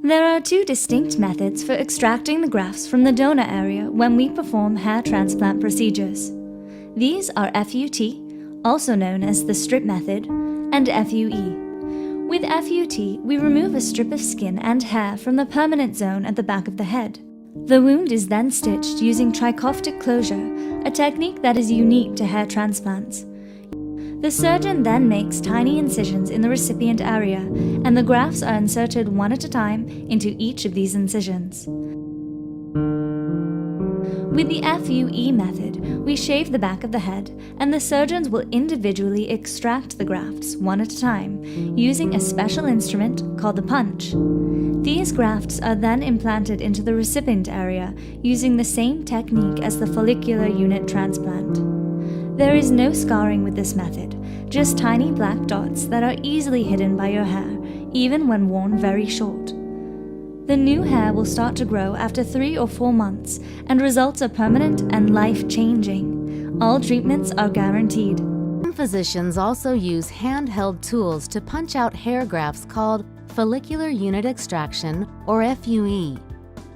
There are two distinct methods for extracting the grafts from the donor area when we perform hair transplant procedures. These are FUT, also known as the strip method, and FUE. With FUT, we remove a strip of skin and hair from the permanent zone at the back of the head. The wound is then stitched using trichoptic closure, a technique that is unique to hair transplants. The surgeon then makes tiny incisions in the recipient area, and the grafts are inserted one at a time into each of these incisions. With the FUE method, we shave the back of the head, and the surgeons will individually extract the grafts one at a time, using a special instrument called the punch. These grafts are then implanted into the recipient area using the same technique as the follicular unit transplant. There is no scarring with this method, just tiny black dots that are easily hidden by your hair, even when worn very short. The new hair will start to grow after 3 or 4 months, and results are permanent and life-changing. All treatments are guaranteed. Some physicians also use handheld tools to punch out hair grafts called follicular unit extraction, or FUE.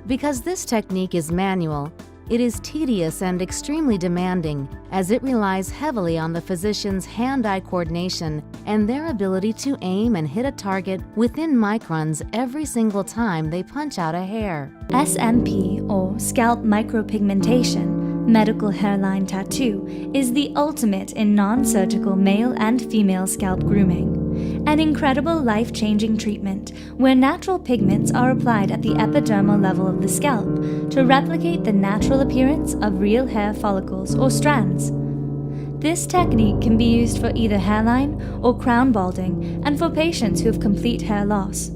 Because this technique is manual, it is tedious and extremely demanding, as it relies heavily on the physician's hand-eye coordination and their ability to aim and hit a target within microns every single time they punch out a hair. SMP, or scalp micropigmentation, medical hairline tattoo, is the ultimate in non-surgical male and female scalp grooming. An incredible life-changing treatment where natural pigments are applied at the epidermal level of the scalp to replicate the natural appearance of real hair follicles or strands. This technique can be used for either hairline or crown balding and for patients who have complete hair loss.